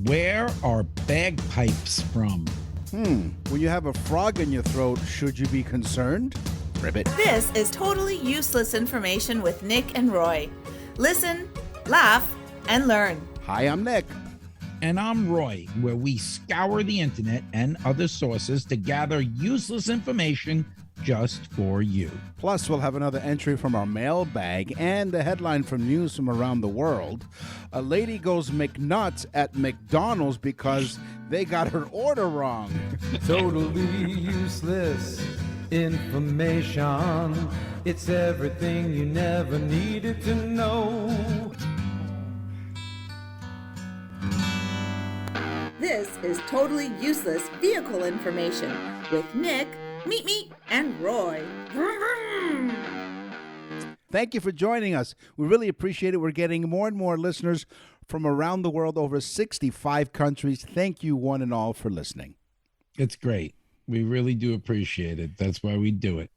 Where are bagpipes from? When you have a frog in your throat, should you be concerned? Ribbit. This is totally useless information with Nick and Roy. Listen, laugh, and learn. Hi, I'm Nick. And I'm Roy, where we scour the internet and other sources to gather useless information just for you. Plus, we'll have another entry from our mailbag and the headline from news from around the world. A lady goes McNuts at McDonald's because they got her order wrong. Totally useless information. It's everything you never needed to know. This is totally useless vehicle information with Nick, Meet, and Roy. Thank you for joining us. We really appreciate it. We're getting more and more listeners from around the world, over 65 countries. Thank you, one and all, for listening. It's great. We really do appreciate it. That's why we do it.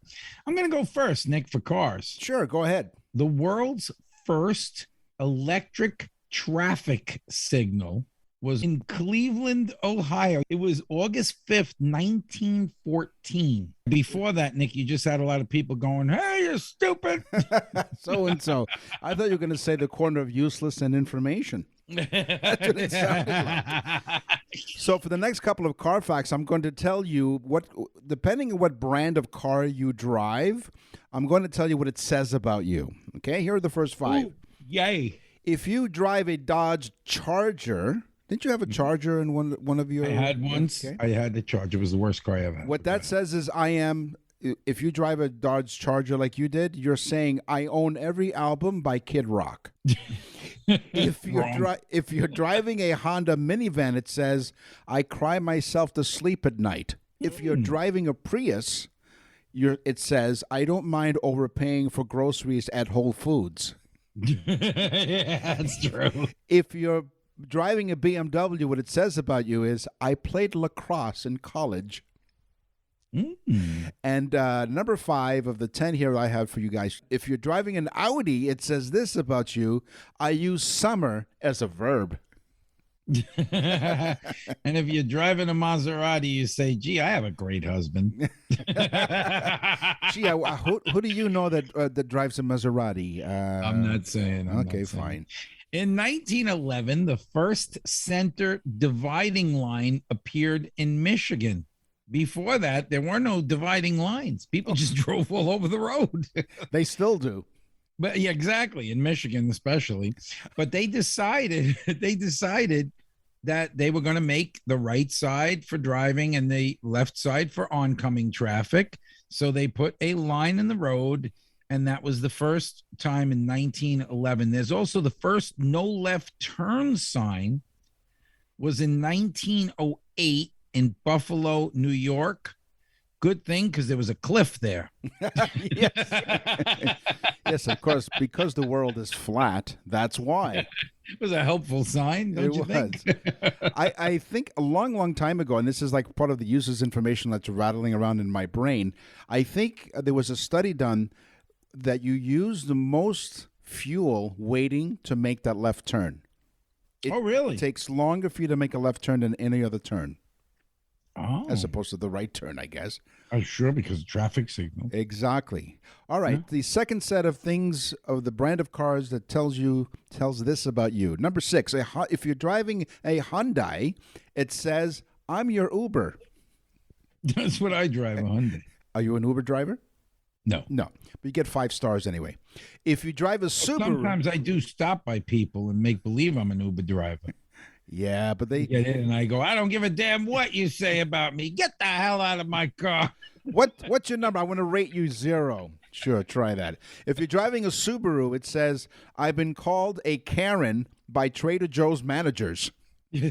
I'm going to go first, Nick, for cars. Sure, go ahead. The world's first electric traffic signal was in Cleveland, Ohio. It was August 5th, 1914. Before that, Nick, you just had a lot of people going, hey, you're stupid. So-and-so. I thought you were going to say the corner of useless and information. That's what it sounded like. So for the next couple of car facts, I'm going to tell you what, depending on what brand of car you drive, I'm going to tell you what it says about you. Okay, here are the first five. Ooh, yay. If you drive a Dodge Charger, didn't you have a Charger in one of your? I had once. Okay. I had the Charger. It was the worst car I ever had. What that says is if you drive a Dodge Charger like you did, you're saying I own every album by Kid Rock. If you're driving a Honda minivan, it says I cry myself to sleep at night. If you're driving a Prius, it says I don't mind overpaying for groceries at Whole Foods. Yeah, that's true. If you're driving a BMW, what it says about you is I played lacrosse in college. And number 5 of the 10 here I have for you guys. If you're driving an Audi, it says this about you. I use summer as a verb. And if you're driving a Maserati, you say, gee, I have a great husband. Gee, who do you know that drives a Maserati? I'm not saying. Okay, fine. In 1911, the first center dividing line appeared in Michigan. Before that, there were no dividing lines. People just drove all over the road. They still do. But yeah, exactly, in Michigan especially. But they decided that they were going to make the right side for driving and the left side for oncoming traffic. So they put a line in the road, and that was the first time in 1911. There's also the first no left turn sign was in 1908 in Buffalo, New York. Good thing, because there was a cliff there. Yes. Yes, of course, because the world is flat, that's why. It was a helpful sign, don't you think? I think a long time ago, and this is like part of the user's information that's rattling around in my brain, I think there was a study done that you use the most fuel waiting to make that left turn. Oh, really? It takes longer for you to make a left turn than any other turn. Oh. As opposed to the right turn, I guess. Oh, sure, because of traffic signal. Exactly. All right. Yeah. The second set of things of the brand of cars that tells this about you. Number 6, if you're driving a Hyundai, it says, I'm your Uber. That's what I drive, a Hyundai. Are you an Uber driver? No. But you get 5 stars anyway. If you drive a Subaru... Sometimes I do stop by people and make believe I'm an Uber driver. Yeah, but they get in and I go, I don't give a damn what you say about me. Get the hell out of my car. What's your number? I want to rate you 0. Sure, try that. If you're driving a Subaru, it says, I've been called a Karen by Trader Joe's managers. Now,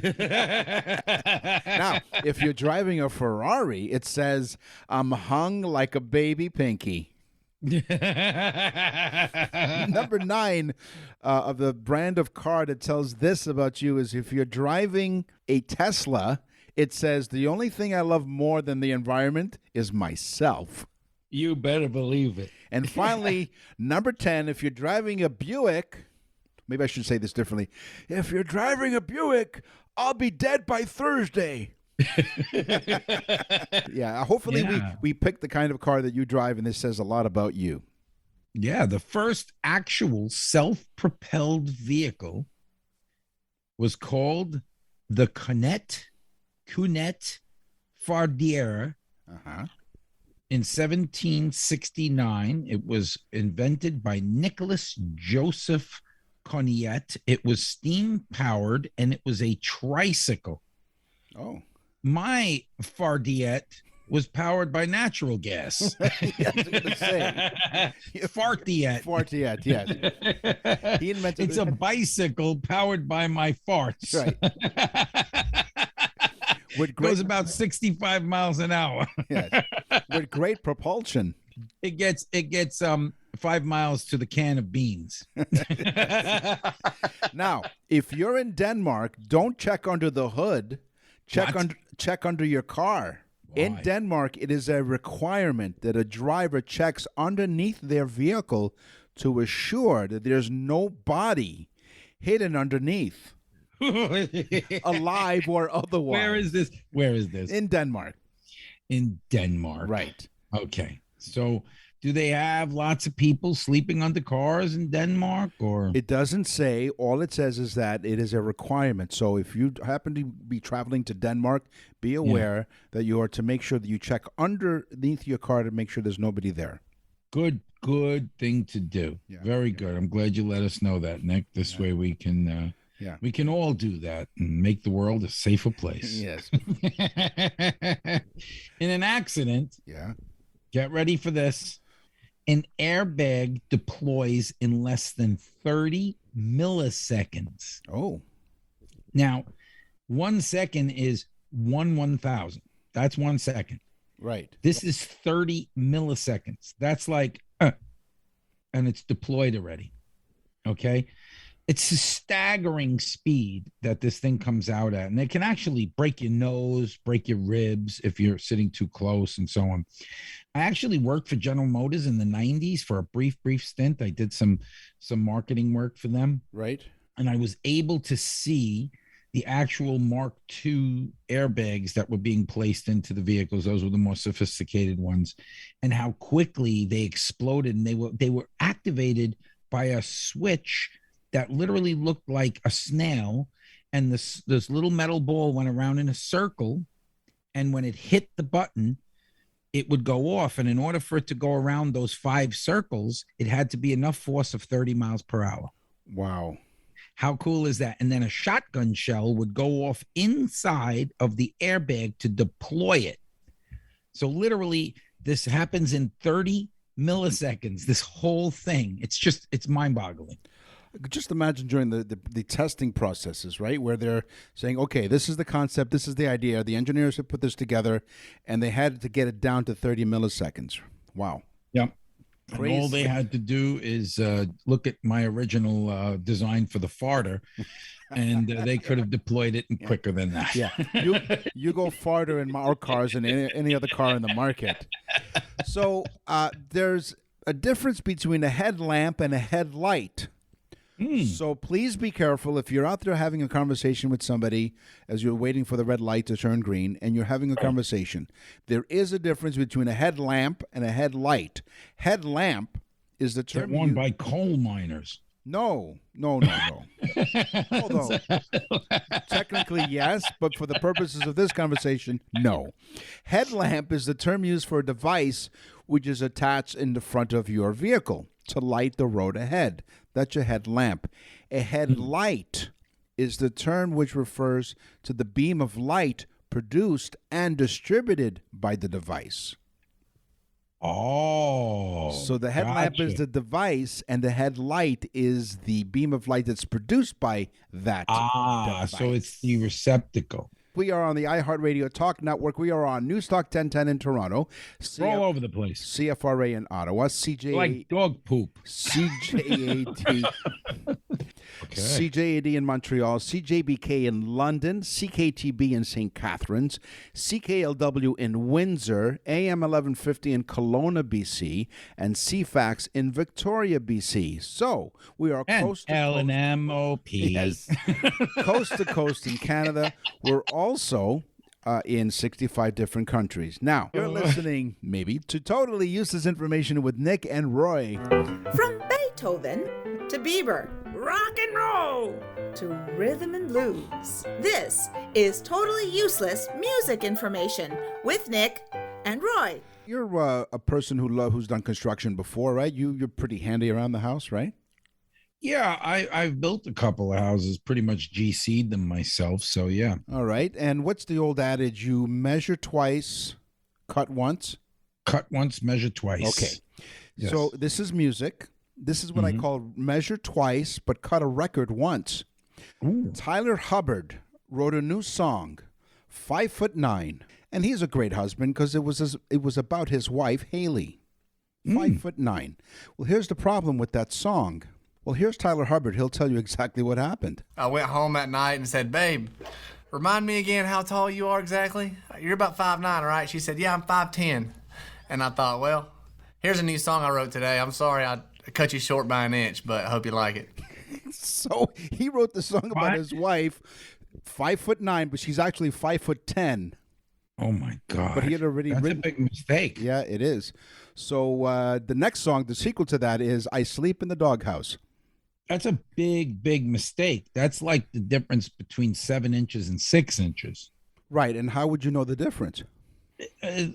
if you're driving a Ferrari, it says, I'm hung like a baby pinky. Number 9 of the brand of car that tells this about you is if you're driving a Tesla, it says the only thing I love more than the environment is myself. You better believe it. And finally, number 10, if you're driving a Buick, Maybe I should say this differently. If you're driving a Buick, I'll be dead by Thursday. Yeah, hopefully Yeah. we pick the kind of car that you drive, and this says a lot about you. Yeah, the first actual self-propelled vehicle was called the Cunette Fardiera Uh-huh. in 1769. It was invented by Nicholas Joseph Coniet. It was steam powered and it was a tricycle. Oh. My Fardiette was powered by natural gas. Yeah, I was going to say. Fartiette. Fartiette, yes. He invented It's a bicycle powered by my farts. Right. With Goes great, about 65 miles an hour. yes. With great propulsion. It gets 5 miles to the can of beans. Now, if you're in Denmark, don't check under the hood. Check under your car. In Why? Denmark, it is a requirement that a driver checks underneath their vehicle to assure that there's no body hidden underneath, alive or otherwise. Where is this? In Denmark. In Denmark. Right. Okay. So do they have lots of people sleeping under cars in Denmark, or It doesn't say. All it says is that it is a requirement. So if you happen to be traveling to Denmark, be aware that you are to make sure that you check underneath your car to make sure there's nobody there. good thing to do? Yeah. Very good. I'm glad you let us know that, Nick. This way we can Yeah. we can all do that and make the world a safer place. Yes. In an accident, Yeah. get ready for this. An airbag deploys in less than 30 milliseconds. Oh. Now, 1 second is 1/1000. That's 1 second. Right. This is 30 milliseconds. That's like, and it's deployed already. Okay. It's a staggering speed that this thing comes out at. And it can actually break your nose, break your ribs if you're sitting too close and so on. I actually worked for General Motors in the 90s for a brief stint. I did some marketing work for them. Right. And I was able to see the actual Mark II airbags that were being placed into the vehicles. Those were the more sophisticated ones, and how quickly they exploded. And they were activated by a switch that literally looked like a snail. And this little metal ball went around in a circle. And when it hit the button, it would go off. And in order for it to go around those 5 circles, it had to be enough force of 30 miles per hour. Wow. How cool is that? And then a shotgun shell would go off inside of the airbag to deploy it. So literally, this happens in 30 milliseconds, this whole thing. It's mind-boggling. Just imagine during the testing processes, right, where they're saying, okay, this is the concept, this is the idea. The engineers have put this together, and they had to get it down to 30 milliseconds. Wow. Yep. And Crazy. all they had to do is look at my original design for the farter, and they could have deployed it quicker than that. Yeah. You go farther in our cars than any other car in the market. So there's a difference between a headlamp and a headlight. So please be careful if you're out there having a conversation with somebody as you're waiting for the red light to turn green and you're having a conversation. There is a difference between a headlamp and a headlight. Headlamp is the They're term worn by coal miners. No. Although, technically, yes, but for the purposes of this conversation, no. Headlamp is the term used for a device which is attached in the front of your vehicle to light the road ahead. That's your headlamp. A headlight is the term which refers to the beam of light produced and distributed by the device. Oh. So the headlamp is the device, and the headlight is the beam of light that's produced by that device. So it's the receptacle. We are on the iHeartRadio Talk Network. We are on News Talk 1010 in Toronto. We're all over the place. CFRA in Ottawa. Like dog poop. CJAT. Okay. CJAD in Montreal, CJBK in London, CKTB in St. Catharines, CKLW in Windsor, AM 1150 in Kelowna, BC, and CFAX in Victoria, BC. So we are And coast to L and coast. MOP. Yes. Coast to coast in Canada. We're also in 65 different countries. Now, you're listening maybe to Totally Useless Information with Nick and Roy. From Beethoven to Bieber, rock and roll to rhythm and blues. This is Totally Useless Music Information with Nick and Roy. You're a person who's done construction before, right? You're pretty handy around the house, right? Yeah, I've built a couple of houses, pretty much GC'd them myself. So yeah. All right. And what's the old adage? You measure twice, cut once. Cut once, measure twice. Okay. Yes. So this is music. This is what I call measure twice, but cut a record once. Ooh. Tyler Hubbard wrote a new song, 5'9", and he's a great husband because it was about his wife Haley, 5'9". Well, here's the problem with that song. Well, here's Tyler Hubbard. He'll tell you exactly what happened. I went home that night and said, "Babe, remind me again how tall you are exactly. You're about 5'9", right?" She said, "Yeah, I'm 5'10". And I thought, well, here's a new song I wrote today. I'm sorry I cut you short by an inch, but I hope you like it. So he wrote the song about What? his wife, 5'9", but she's actually 5'10". Oh my God. But he had already That's written. a big mistake. Yeah, it is. So the next song, the sequel to that is "I Sleep in the Doghouse." That's a big, big mistake. That's like the difference between 7 inches and 6 inches. Right, and how would you know the difference?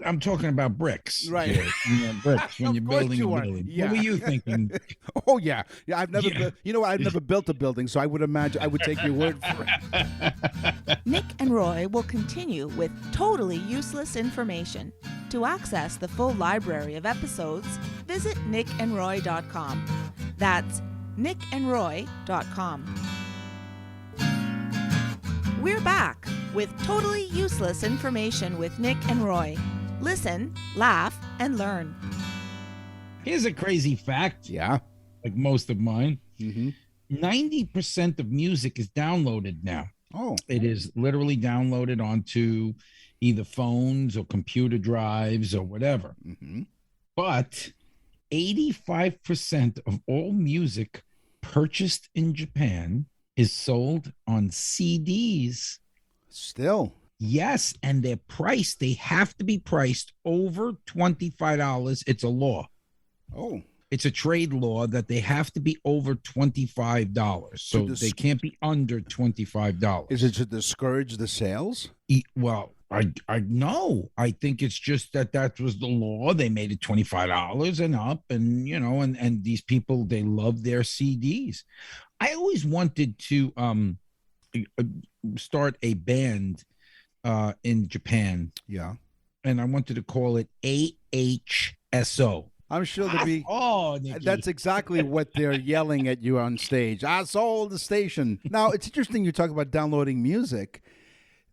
I'm talking about bricks. Right. here. Bricks when Of you're course building you a are. building. Yeah. What were you thinking? Oh yeah, I've never. Yeah. You know, I've never built a building, so I would imagine I would take your word for it. Nick and Roy will continue with totally useless information. To access the full library of episodes, visit nickandroy.com. That's nickandroy.com. We're back with totally useless information with Nick and Roy. Listen, laugh, and learn. Here's a crazy fact, Yeah. like most of mine. Mm-hmm. 90% of music is downloaded now. Oh. It is literally downloaded onto either phones or computer drives or whatever. Mm-hmm. But 85% of all music purchased in Japan is sold on CDs. Still. Yes, and they're priced. They have to be priced over $25. It's a law. Oh. It's a trade law that they have to be over $25. So they can't be under $25. Is it to discourage the sales? Well, I know. I think it's just that was the law. They made it $25 and up, and and these people, they love their CDs. I always wanted to start a band in Japan, Yeah. and I wanted to call it AHSO. I'm sure there'll be. Oh, Nikki. That's exactly what they're yelling at you on stage. I sold the station. Now, it's interesting you talk about downloading music.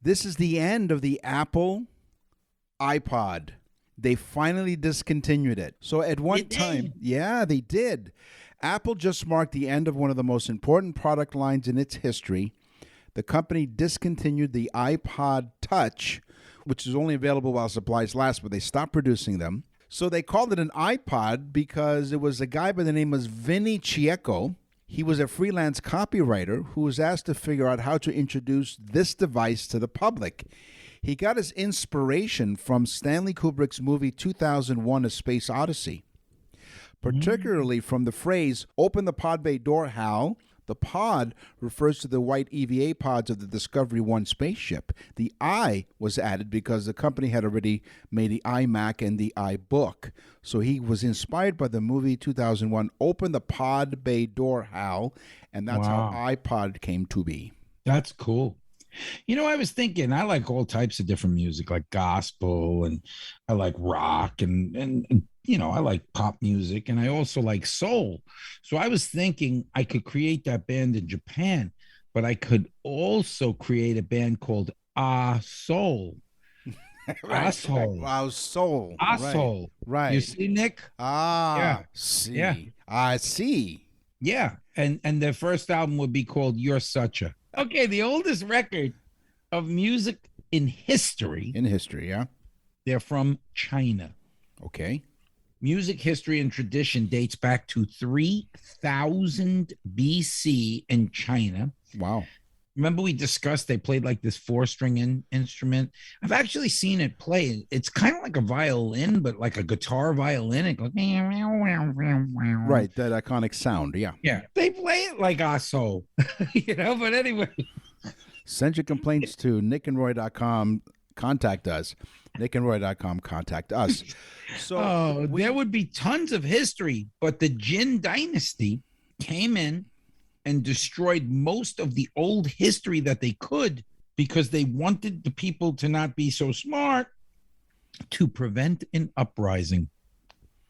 This is the end of the Apple iPod. They finally discontinued it. So at one time, yeah, they did. Apple just marked the end of one of the most important product lines in its history. The company discontinued the iPod Touch, which is only available while supplies last, but they stopped producing them. So they called it an iPod because it was a guy by the name of Vinny Chieco. He was a freelance copywriter who was asked to figure out how to introduce this device to the public. He got his inspiration from Stanley Kubrick's movie 2001: A Space Odyssey, particularly from the phrase, "Open the pod bay door, Hal." The pod refers to the white EVA pods of the Discovery 1 spaceship. The I was added because the company had already made the iMac and the iBook. So he was inspired by the movie 2001, Open the Pod Bay Door, Hal, and that's how iPod came to be. That's cool. I was thinking, I like all types of different music, like gospel, and I like rock, and I like pop music, and I also like soul. So I was thinking I could create that band in Japan, but I could also create a band called Soul. Asshole. Wow, soul. Asshole. Right. You see, Nick? Ah, Yeah. see. Yeah. I see. Yeah. and their first album would be called You're Such a. Okay, the oldest record of music in history. In history, yeah. They're from China. Okay. Music history and tradition dates back to 3000 BC in China. Wow. Remember we discussed they played like this 4-string instrument? I've actually seen it play. It's kind of like a violin, but like a guitar violin. It goes right, that iconic sound, yeah. Yeah, they play it like our soul, but anyway. Send your complaints to nickandroy.com. Contact us. nickandroy.com. Contact us. So there would be tons of history, but the Jin dynasty came in and destroyed most of the old history that they could because they wanted the people to not be so smart to prevent an uprising.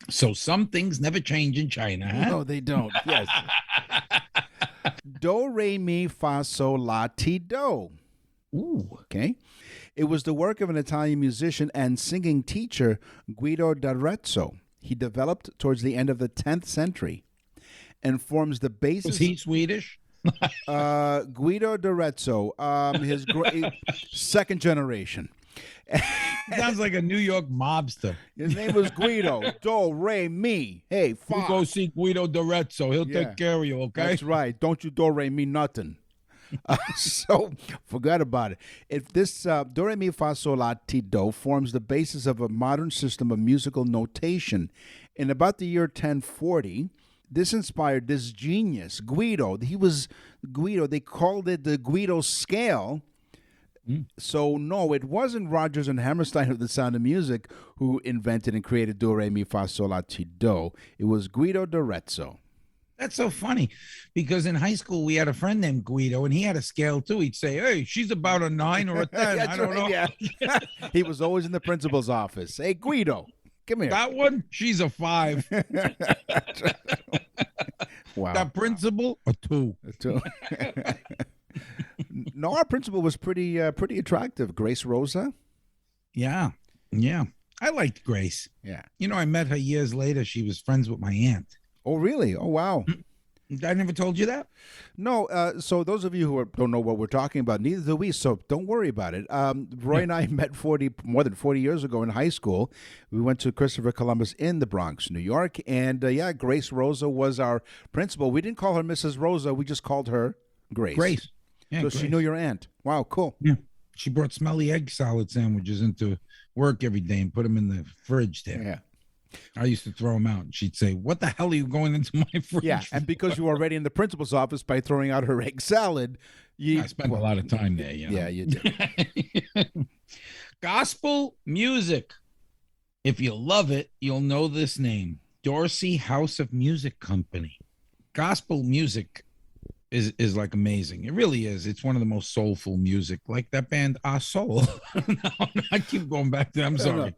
So some things never change in China. Huh? No, they don't. Yes. Do, re, mi, fa, sol, la, ti, do. Ooh. Okay. It was the work of an Italian musician and singing teacher, Guido d'Arezzo. He developed towards the end of the 10th century and forms the basis. Was he Swedish? Guido d'Arezzo, his second generation. Sounds like a New York mobster. His name was Guido. Do, re, mi. Hey, fa. You go see Guido d'Arezzo. He'll take care of you, okay? That's right. Don't you do, re, mi, nothing. So forget about it. If this do, re, mi, fa, sol, la, ti, do forms the basis of a modern system of musical notation. In about the year 1040, this inspired this genius, Guido. He was Guido. They called it the Guido scale. So, no, it wasn't Rodgers and Hammerstein of The Sound of Music who invented and created do, re, mi, fa, sol, la, ti, do. It was Guido d'Arezzo. That's so funny because in high school we had a friend named Guido and he had a scale too. He'd say, hey, she's about a 9 or a 10. I don't know. Yeah. He was always in the principal's office. Hey, Guido, come here. That one, she's a 5. Wow. That principal, a 2. No, our principal was pretty attractive. Grace Rosa. Yeah. I liked Grace. Yeah. I met her years later. She was friends with my aunt. Oh, really? Oh, wow. I never told you that? No. So those of you who don't know what we're talking about, neither do we. So don't worry about it. Roy and I met more than 40 years ago in high school. We went to Christopher Columbus in the Bronx, New York. And Grace Rosa was our principal. We didn't call her Mrs. Rosa. We just called her Grace. Grace. Yeah, so Grace. she knew your aunt. Wow, cool. Yeah. She brought smelly egg salad sandwiches into work every day and put them in the fridge there. Yeah. I used to throw them out. And she'd say, what the hell are you going into my fridge? Yeah, and because you were already in the principal's office by throwing out her egg salad, I spent a lot of time there. Yeah, you did. Gospel music. If you love it, you'll know this name. Dorsey House of Music Company. Gospel music is like amazing. It really is. It's one of the most soulful music, like that band Our Soul. No, I keep going back to. I'm sorry. No.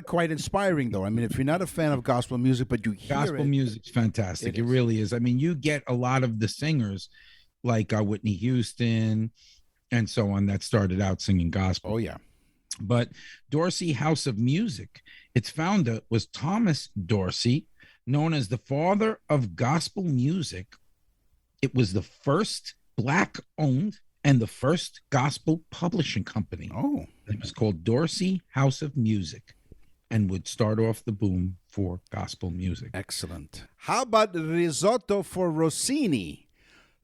Quite inspiring though. I mean, if you're not a fan of gospel music, but you hear gospel music's fantastic. It really is. I mean, you get a lot of the singers, like Whitney Houston, and so on, that started out singing gospel. Oh yeah. But Dorsey House of Music, its founder was Thomas Dorsey, known as the father of gospel music. It was the first Black-owned and the first gospel publishing company. Oh. It was called Dorsey House of Music and would start off the boom for gospel music. Excellent. How about Risotto for Rossini?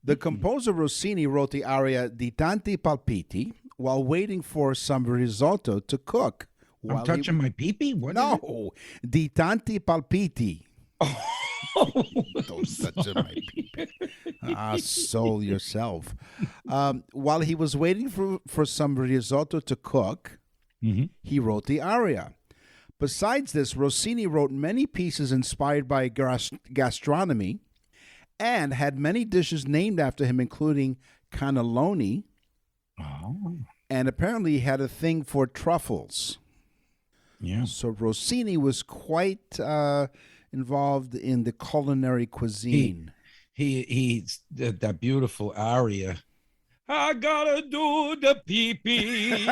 The composer Rossini wrote the aria Di Tanti Palpiti while waiting for some risotto to cook. I'm touching my pee-pee? What? No. Di Tanti Palpiti. Don't touch my pee-pee. Soul yourself. While he was waiting for some risotto to cook, he wrote the aria. Besides this, Rossini wrote many pieces inspired by gastronomy and had many dishes named after him, including cannelloni. Oh. And apparently he had a thing for truffles. Yeah. So Rossini was quite involved in the culinary cuisine. He's that beautiful aria. I gotta do the pee-pee.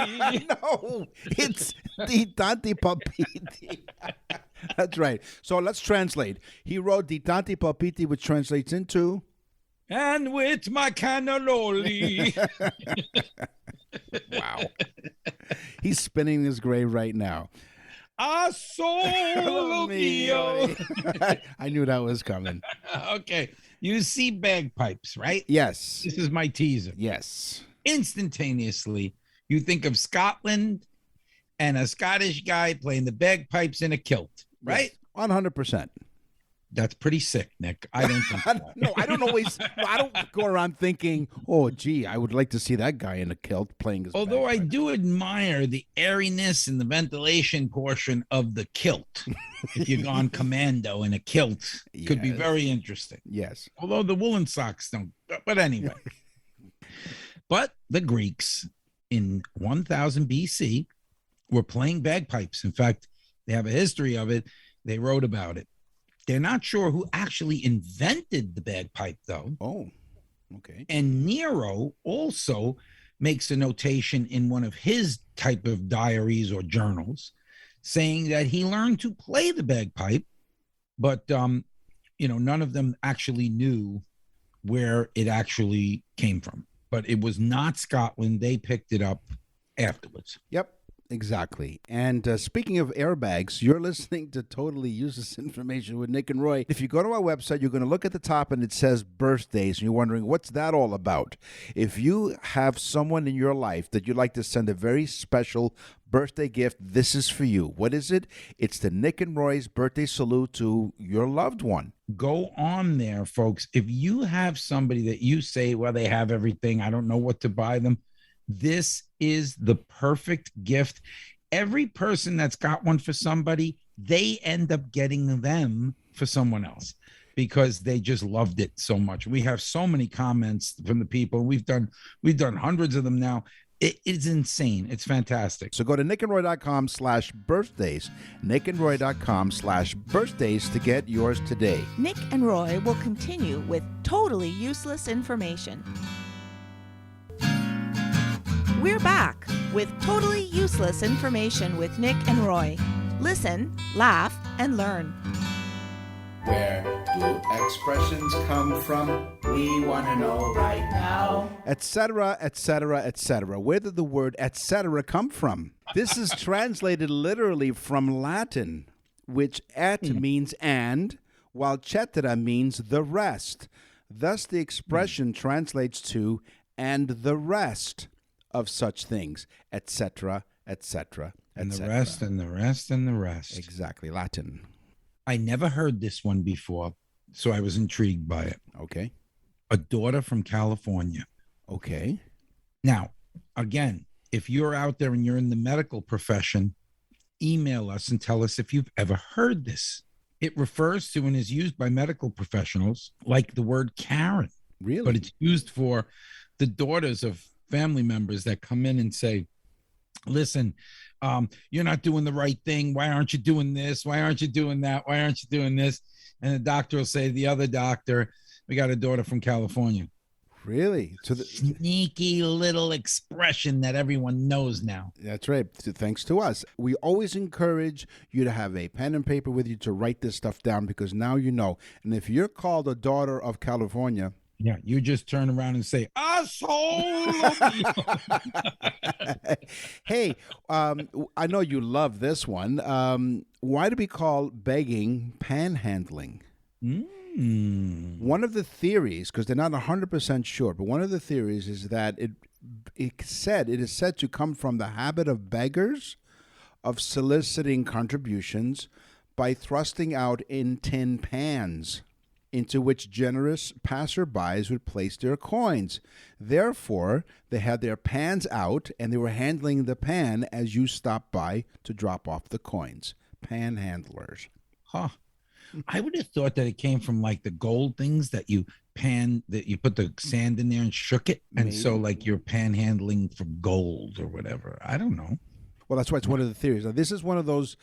No, it's Di Tanti Palpiti. That's right. So let's translate. He wrote Di Tanti Palpiti, which translates into And with my cannelloni. Wow. He's spinning his grave right now. A solo mio. I knew that was coming. Okay. You see bagpipes, right? Yes. This is my teaser. Yes. Instantaneously, you think of Scotland and a Scottish guy playing the bagpipes in a kilt, right? Yes. 100%. That's pretty sick, Nick. I don't think so. No, I don't go around thinking, oh, gee, I would like to see that guy in a kilt playing his Although I bagpipes. do admire the airiness and the ventilation portion of the kilt. If you're on commando in a kilt, could be Yes. very interesting. Yes. Although the woolen socks don't. But anyway. But the Greeks in 1000 BC were playing bagpipes. In fact, they have a history of it. They wrote about it. They're not sure who actually invented the bagpipe, though. Oh, okay. And Nero also makes a notation in one of his type of diaries or journals saying that he learned to play the bagpipe, but none of them actually knew where it actually came from. But it was not Scotland. They picked it up afterwards. Yep. Exactly. And speaking of airbags, you're listening to Totally Useless Information with Nick and Roy. If you go to our website, you're going to look at the top and it says birthdays, and you're wondering, what's that all about? If you have someone in your life that you'd like to send a very special birthday gift, this is for you. What is it? It's the Nick and Roy's birthday salute to your loved one. Go on there, folks. If you have somebody that you say, well, they have everything, I don't know what to buy them, this is the perfect gift. Every person that's got one for somebody, they end up getting them for someone else because they just loved it so much. We have so many comments from the people. We've done hundreds of them now. It's insane. It's fantastic. So go to nickandroy.com/birthdays, nickandroy.com/birthdays to get yours today. Nick and Roy will continue with totally useless information. We're back with totally useless information with Nick and Roy. Listen, laugh, and learn. Where do expressions come from? We want to know right now. Etcetera, etcetera, etcetera. Where did the word etcetera come from? This is translated literally from Latin, which et means and, while cetera means the rest. Thus, the expression translates to and the rest of such things, etc., etc., and the rest, and the rest, and the rest. Exactly, Latin. I never heard this one before, so I was intrigued by it. Okay. A daughter from California. Okay. Now, again, if you're out there and you're in the medical profession, email us and tell us if you've ever heard this. It refers to and is used by medical professionals like the word Karen. Really? But it's used for the daughters of family members that come in and say, listen, you're not doing the right thing. Why aren't you doing this? Why aren't you doing that? Why aren't you doing this? And the doctor will say, the other doctor, we got a daughter from California. Really? Sneaky little expression that everyone knows now. That's right. Thanks to us. We always encourage you to have a pen and paper with you to write this stuff down because now you know. And if you're called a daughter of California, yeah, you just turn around and say, asshole. Hey, I know you love this one. Why do we call begging panhandling? One of the theories, because they're not 100% sure, but one of the theories is that it is said to come from the habit of beggars of soliciting contributions by thrusting out in tin pans, into which generous passerbys would place their coins. Therefore, they had their pans out, and they were handling the pan as you stopped by to drop off the coins. Panhandlers. Huh. I would have thought that it came from like the gold things that you put the sand in there and shook it. And Maybe. So like you're panhandling for gold or whatever. I don't know. Well, that's why it's one of the theories. Now, this is one of those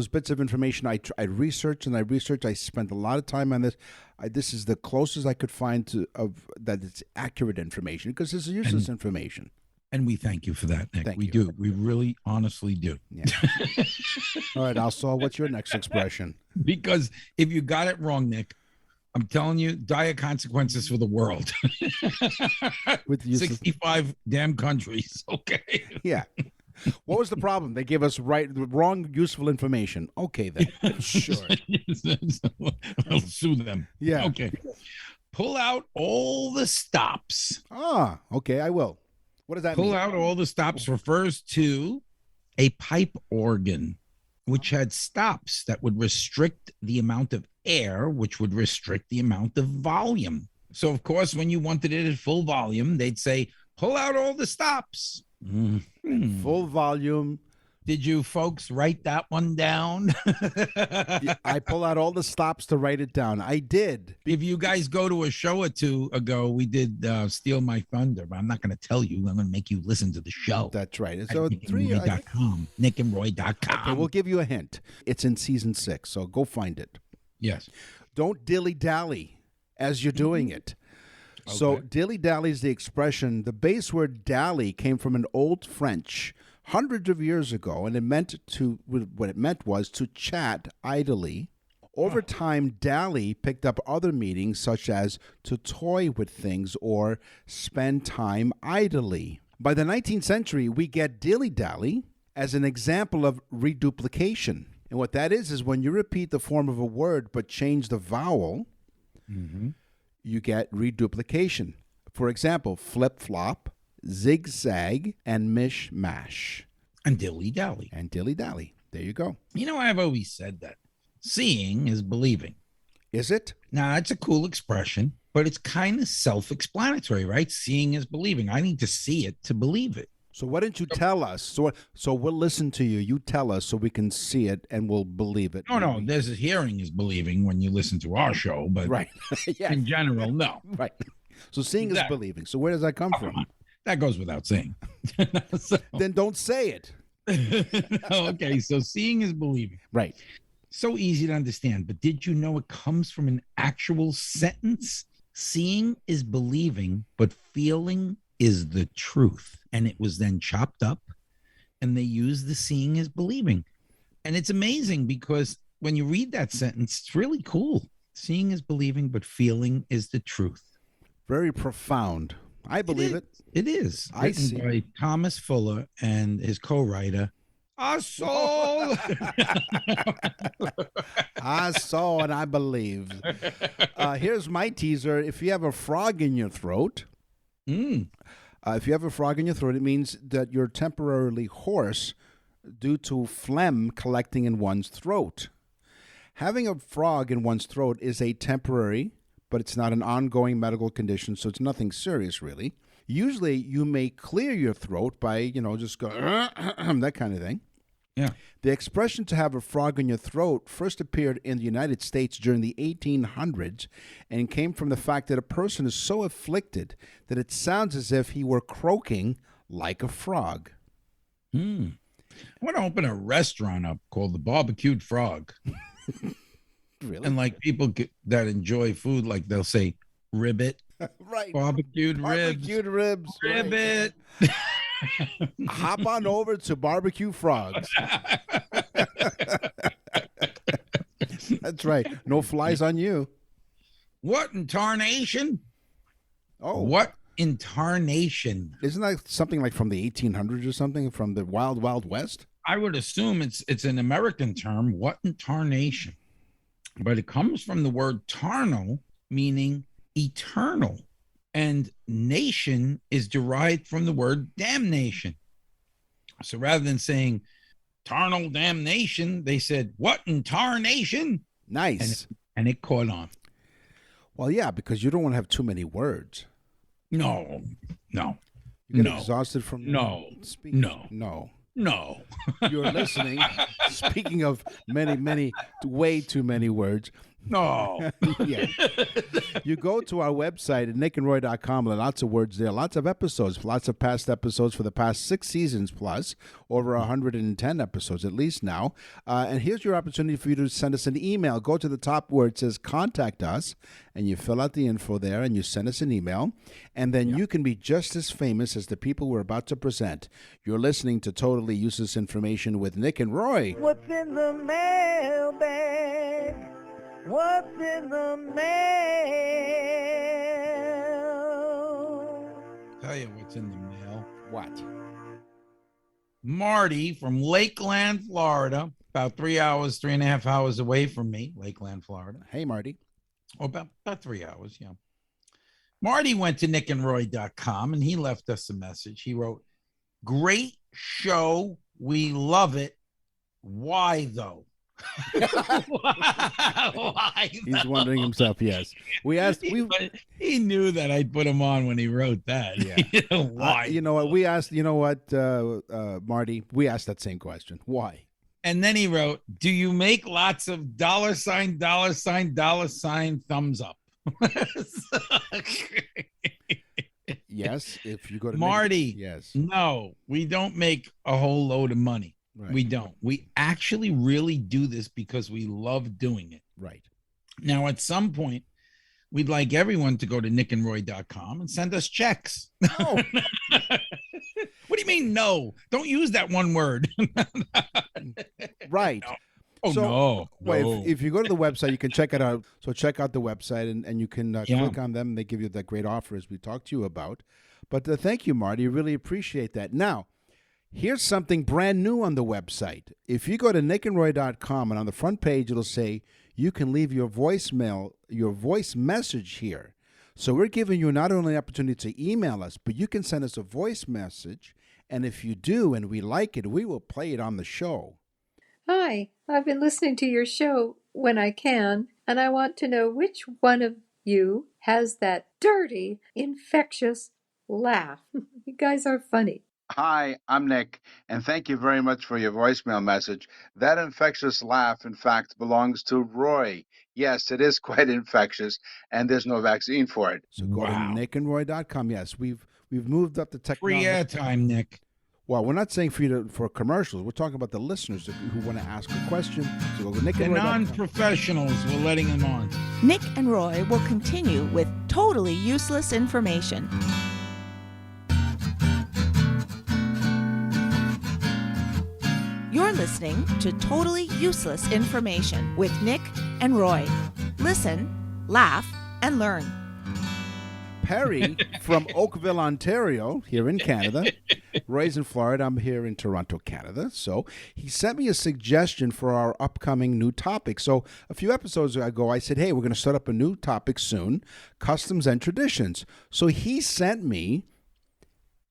bits of information I researched and I researched. I spent a lot of time on this. This is the closest I could find of that it's accurate information because it's useless information. And we thank you for that, Nick. Thank we you. do. We really honestly do. Yeah. All right, Alsol, what's your next expression? Because if you got it wrong, Nick, I'm telling you, dire consequences for the world. With useless- 65 damn countries. Okay. Yeah. What was the problem? They gave us wrong, useful information. Okay, then. Sure. I'll sue them. Yeah. Okay. Pull out all the stops. Ah, okay, I will. What does that Pull mean? out all the stops refers to a pipe organ, which had stops that would restrict the amount of air, which would restrict the amount of volume. So, of course, when you wanted it at full volume, they'd say, pull out all the stops. Full volume. Did you folks write that one down? I pull out all the stops to write it down. I did. If you guys go to a show or two ago, we did Steal My Thunder, but I'm not going to tell you. I'm going to make you listen to the show. That's right. At So nickandroy.com. Nickandroy.com. Okay, we'll give you a hint. It's in season 6, so go find it. Yes. Don't dilly-dally as you're doing it. So Okay. dilly-dally is the expression. The base word dally came from an old French hundreds of years ago, and what it meant was to chat idly. Over time, dally picked up other meanings such as to toy with things or spend time idly. By the 19th century, we get dilly-dally as an example of reduplication. And what that is when you repeat the form of a word but change the vowel, you get reduplication. For example, flip-flop, zigzag, and mish-mash. And dilly-dally. And dilly-dally. There you go. You know, I've always said that seeing is believing. Is it? Now, that's a cool expression, but it's kind of self-explanatory, right? Seeing is believing. I need to see it to believe it. So why don't you tell us? So we'll listen to you. You tell us so we can see it and we'll believe it. No, there's a hearing is believing when you listen to our show, but Right. Yeah. in general, no. Right. So seeing is Exactly. believing. So where does that come from? That goes without saying. So- Then don't say it. okay, so seeing is believing. Right. So easy to understand, but did you know it comes from an actual sentence? Seeing is believing, but feeling is the truth. And it was then chopped up and they used the seeing is believing. And it's amazing because when you read that sentence, it's really cool. Seeing is believing, but feeling is the truth. Very profound. I believe it. It is. I Written see. by Thomas Fuller and his co-writer, our soul. I saw and I believe. Here's my teaser. If you have a frog in your throat, if you have a frog in your throat, it means that you're temporarily hoarse due to phlegm collecting in one's throat. Having a frog in one's throat is a temporary, but it's not an ongoing medical condition, so it's nothing serious, really. Usually, you may clear your throat by, just go, that kind of thing. Yeah. The expression to have a frog in your throat first appeared in the United States during the 1800s and came from the fact that a person is so afflicted that it sounds as if he were croaking like a frog. I want to open a restaurant up called the Barbecued Frog. Really? And like people that enjoy food, like they'll say ribbit, Right. barbecued ribs, Barbecued ribs. right. ribbit. Hop on over to Barbecue Frogs. That's right. No flies on you. What in tarnation? Oh, What in tarnation? Isn't that something like from the 1800s or something, from the Wild Wild West? I would assume it's an American term. What in tarnation? But it comes from the word tarnal, meaning eternal. And nation is derived from the word damnation. So rather than saying tarnal damnation, they said, what in tarnation? Nice. And it caught on. Well, yeah, because you don't want to have too many words. No. You get No. exhausted from No. speaking. No. No. You're listening. Speaking of many, way too many words. No. Yeah. You go to our website at nickandroy.com. There are lots of words there, lots of episodes, lots of past episodes for the past 6 seasons plus, over 110 episodes at least now. And here's your opportunity for you to send us an email. Go to the top where it says contact us, and you fill out the info there, and you send us an email. And then you can be just as famous as the people we're about to present. You're listening to Totally Useless Information with Nick and Roy. What's in the mailbag? What's in the mail? Tell you what's in the mail. What? Marty from Lakeland, Florida, about 3.5 hours away from me, Lakeland, Florida. Hey, Marty. Oh, about 3 hours, yeah. Marty went to nickandroy.com and he left us a message. He wrote, "Great show. We love it. Why, though?" Why, He's wondering himself, yes. We asked... He knew that I'd put him on when he wrote that. Yeah. Why? You know what? We asked, Marty, we asked that same question. Why? And then he wrote, "Do you make lots of $$, $$ thumbs up?" Yes, if you go to Marty, yes. No, we don't make a whole load of money. Right. We don't. We actually really do this because we love doing it. Right. Now, at some point, we'd like everyone to go to nickandroy.com and send us checks. No. What do you mean, no? Don't use that one word. Right. No. Oh, So, no. Well, No. if you go to the website, you can check it out. So check out the website, and you can Yeah. click on them. They give you that great offer as we talked to you about. But thank you, Marty. Really appreciate that. Now, here's something brand new on the website. If you go to nickandroy.com, and on the front page, it'll say you can leave your voicemail, your voice message here. So we're giving you not only an opportunity to email us, but you can send us a voice message. And if you do and we like it, we will play it on the show. Hi, I've been listening to your show when I can, and I want to know which one of you has that dirty, infectious laugh. You guys are funny. Hi, I'm Nick, and thank you very much for your voicemail message. That infectious laugh, in fact, belongs to Roy. Yes, it is quite infectious, and there's no vaccine for it. So go to nickandroy.com. Yes, we've moved up the Free technology. airtime, Nick. Well, we're not saying for commercials. We're talking about the listeners who want to ask a question. So go to The nickandroy.com. non-professionals, we're letting them on. Nick and Roy will continue with totally useless information. You're listening to Totally Useless Information with Nick and Roy. Listen, laugh, and learn. Perry from Oakville, Ontario, here in Canada. Roy's in Florida. I'm here in Toronto, Canada. So he sent me a suggestion for our upcoming new topic. So a few episodes ago, I said, hey, we're going to start up a new topic soon, customs and traditions. So he sent me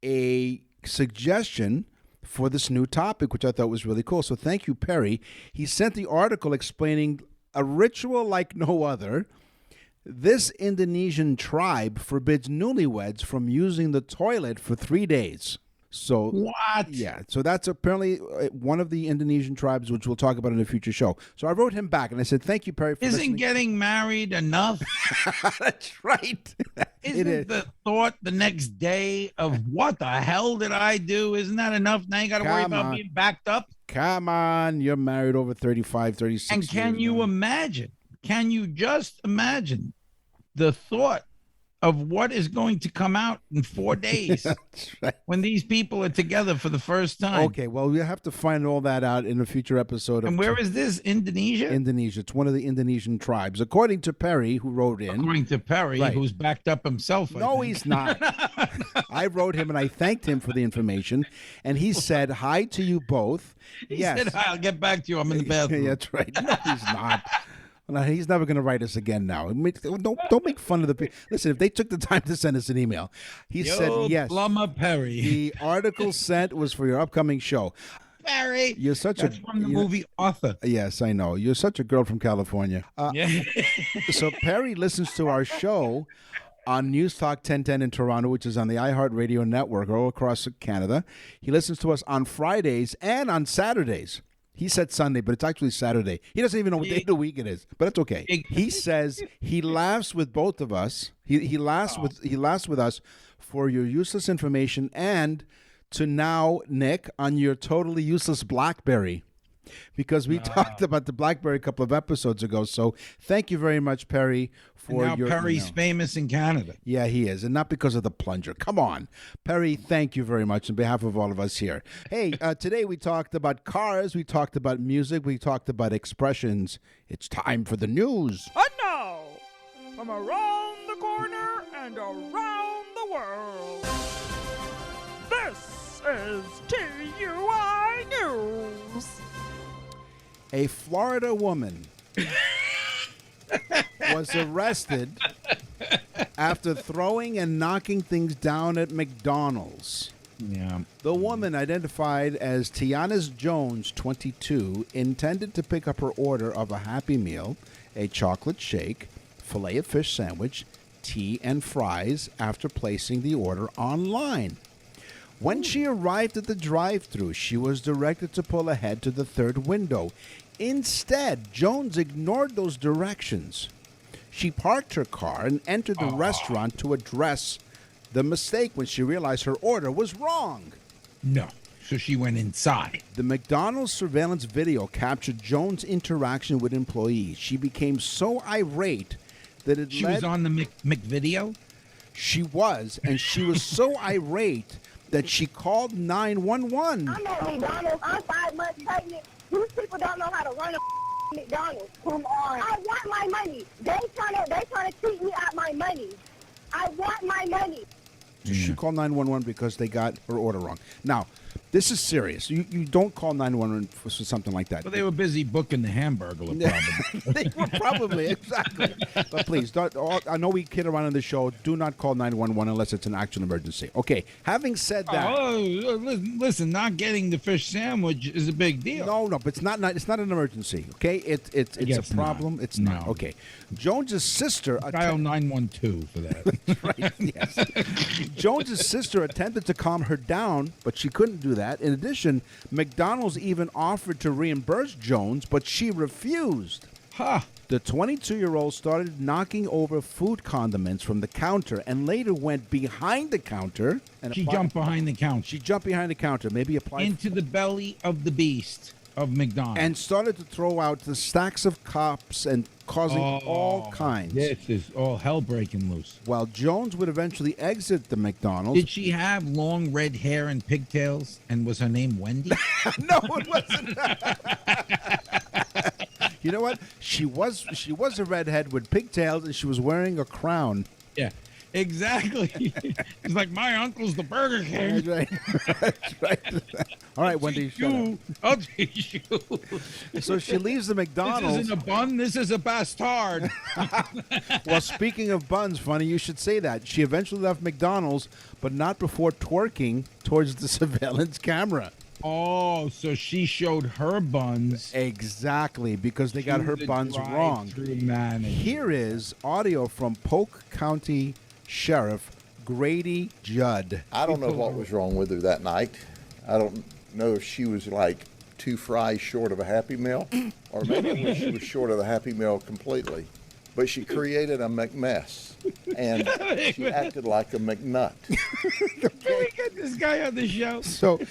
a suggestion for this new topic, which I thought was really cool. So thank you, Perry. He sent the article explaining a ritual like no other. This Indonesian tribe forbids newlyweds from using the toilet for 3 days. So What? yeah, so that's apparently one of the Indonesian tribes, which we'll talk about in a future show. So I wrote him back and I said, "Thank you, Perry, for Isn't listening." getting married enough? That's right. It Isn't is. the thought the next day of what the hell did I do? Isn't that enough? Now you got to worry Come about on. being backed up. Come on, you're married over 35, 36 And can years you now. imagine? Can you just imagine the thought of what is going to come out in 4 days That's right. when these people are together for the first time? Okay, well, we have to find all that out in a future episode. And where is this? Indonesia? Indonesia. It's one of the Indonesian tribes. According to Perry, who wrote in. According to Perry, Right. who's backed up himself. I No, think. he's not. I wrote him and I thanked him for the information. And he said, hi to you both. He Yes. said, I'll get back to you. I'm in the bathroom. That's right. No, he's not. No, he's never going to write us again now. Don't make fun of the people. Listen, if they took the time to send us an email, he said yes. Plumber Perry. The article sent was for your upcoming show. Perry. You're such That's a from the you know- movie Arthur. Yes, I know. You're such a girl from California. Yeah. So Perry listens to our show on News Talk 1010 in Toronto, which is on the iHeartRadio network all across Canada. He listens to us on Fridays and on Saturdays. He said Sunday, but it's actually Saturday. He doesn't even know what day of the week it is, but it's okay. He says he laughs with both of us. He laughs with us for your useless information and to now, Nick, on your totally useless BlackBerry. because we talked about the BlackBerry a couple of episodes ago. So thank you very much, Perry, for And now your Perry's email. famous in Canada. Yeah, he is, and not because of the plunger. Come on, Perry. Thank you very much on behalf of all of us here. Hey, today we talked about cars, we talked about music, we talked about expressions. It's time for the news. And now, from around the corner and around the world, this is TUI News. A Florida woman was arrested after throwing and knocking things down at McDonald's. Yeah. The woman, identified as Tiana Jones, 22, intended to pick up her order of a Happy Meal, a chocolate shake, filet of fish sandwich, tea, and fries after placing the order online. When she arrived at the drive-thru, she was directed to pull ahead to the third window. Instead, Jones ignored those directions. She parked her car and entered the restaurant to address the mistake when she realized her order was wrong. No. So she went inside. The McDonald's surveillance video captured Jones' interaction with employees. She became so irate that it She led... was on the McVideo? She was, and she was so irate that she called 911. I'm at McDonald's. I'm 5 months pregnant. These people don't know how to run a McDonald's. Come on. I want my money. They trying to treat me out my money. I want my money. So she called 911 because they got her order wrong. Now, this is serious. You don't call 911 for something like that. Well, they were busy booking the Hamburglar, probably. They were probably, exactly. But please, I know we kid around on the show. Do not call 911 unless it's an actual emergency. Okay, having said that. Oh, listen, not getting the fish sandwich is a big deal. No, but it's not an emergency. Okay, it's a problem. Not. It's not. No. Okay, Jones's sister. Dial 912 for that. Right. Yes. Jones's sister attempted to calm her down, but she couldn't do that. In addition, McDonald's even offered to reimburse Jones, but she refused. Ha! The 22-year-old started knocking over food condiments from the counter and later went behind the counter. And She jumped behind the counter. She jumped behind the counter, maybe applied... Into the belly of the beast of McDonald's. And started to throw out the stacks of cups and causing all kinds. This is all hell breaking loose. While Jones would eventually exit the McDonald's... Did she have long red hair and pigtails? And was her name Wendy? No, it wasn't. You know what? She was a redhead with pigtails, and she was wearing a crown. Yeah, exactly. It's like, my uncle's the Burger King. That's right. That's right. All right, Wendy, shut up. I'll teach you. So she leaves the McDonald's. This isn't a bun. This is a bastard. Well, speaking of buns, funny you should say that. She eventually left McDonald's, but not before twerking towards the surveillance camera. Oh, so she showed her buns. Exactly, because they got to her the buns wrong. drive-thru manager. Here is audio from Polk County Sheriff Grady Judd. I don't know what was wrong with her that night. I don't know if she was like 2 fries short of a Happy Meal, or maybe she was short of the Happy Meal completely. But she created a McMess, and she acted like a McNut. Can we get this guy on the show? So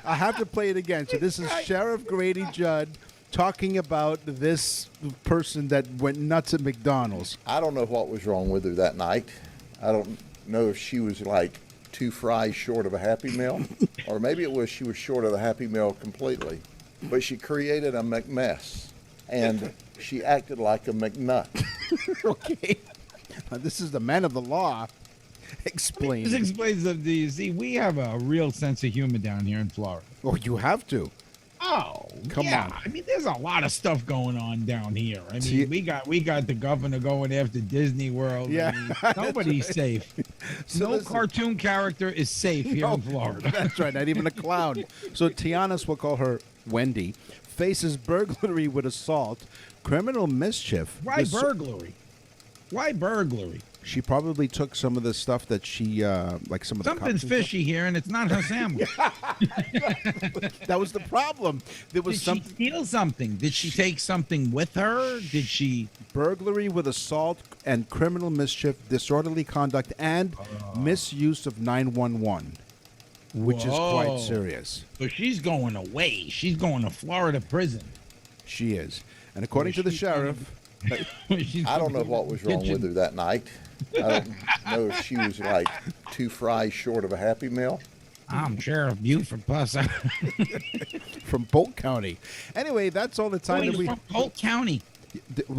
I have to play it again. So this is Sheriff Grady Judd talking about this person that went nuts at McDonald's. I don't know what was wrong with her that night. I don't know if she was like 2 fries short of a Happy Meal, or maybe it was she was short of the Happy Meal completely. But she created a McMess, and she acted like a McNut. Okay. Now, this is the man of the law. Explain. This explains something to you. See, we have a real sense of humor down here in Florida. Oh, you have to. Oh, Come yeah. on. I mean, there's a lot of stuff going on down here. I mean, See- we got the governor going after Disney World. Yeah, I mean, that's nobody's safe. So No listen- cartoon character is safe here in Florida. That's right, not even a clown. So Tiana, we'll call her Wendy, faces burglary with assault, criminal mischief. Why burglary? Why burglary? She probably took some of the stuff that she, like some of the Something's cups and fishy here, and it's not her sandwich. stuff. That was the problem. There was Did some she steal something? Did she take something with her? Did she? burglary with assault and criminal mischief, disorderly conduct, and misuse of 911. which is quite Whoa. serious. So she's going away. She's going to Florida prison. She is. And according to the sheriff, I don't know what was wrong with her that night. I don't know if she was like 2 fries short of a Happy Meal. I'm Sheriff Buford Plus. from Polk County. Anyway, that's all the time that we. From Polk County.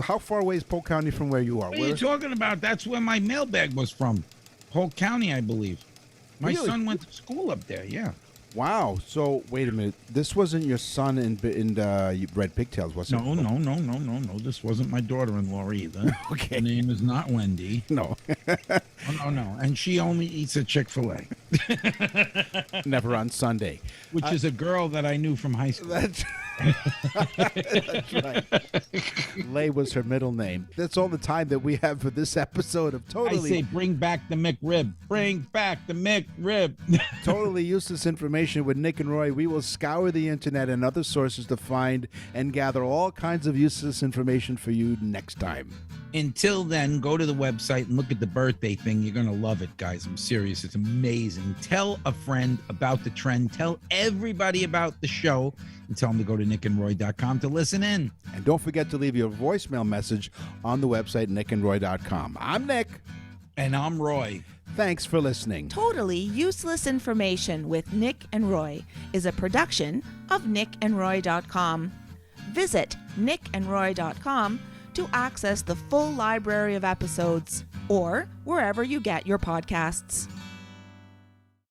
How far away is Polk County from where you are? What are you talking about? That's where my mailbag was from. Polk County, I believe. My Really? son went to school up there, yeah. Wow. So wait a minute. This wasn't your son in Red Pigtails, was it? No. This wasn't my daughter-in-law either. Okay. Her name is not Wendy. No. No. And she only eats at Chick-fil-A. Never on Sunday. Which is a girl that I knew from high school. That's right. Lay was her middle name. That's all the time that we have for this episode of I Totally say bring back the McRib. Bring back the McRib. Totally Useless Information with Nick and Roy. We will scour the internet and other sources to find and gather all kinds of useless information for you next time. Until then, go to the website and look at the birthday thing. You're going to love it, guys. I'm serious. It's amazing. Tell a friend about the trend. Tell everybody about the show. And tell them to go to nickandroy.com to listen in. And don't forget to leave your voicemail message on the website, nickandroy.com. I'm Nick. And I'm Roy. Thanks for listening. Totally Useless Information with Nick and Roy is a production of nickandroy.com. Visit nickandroy.com to access the full library of episodes or wherever you get your podcasts.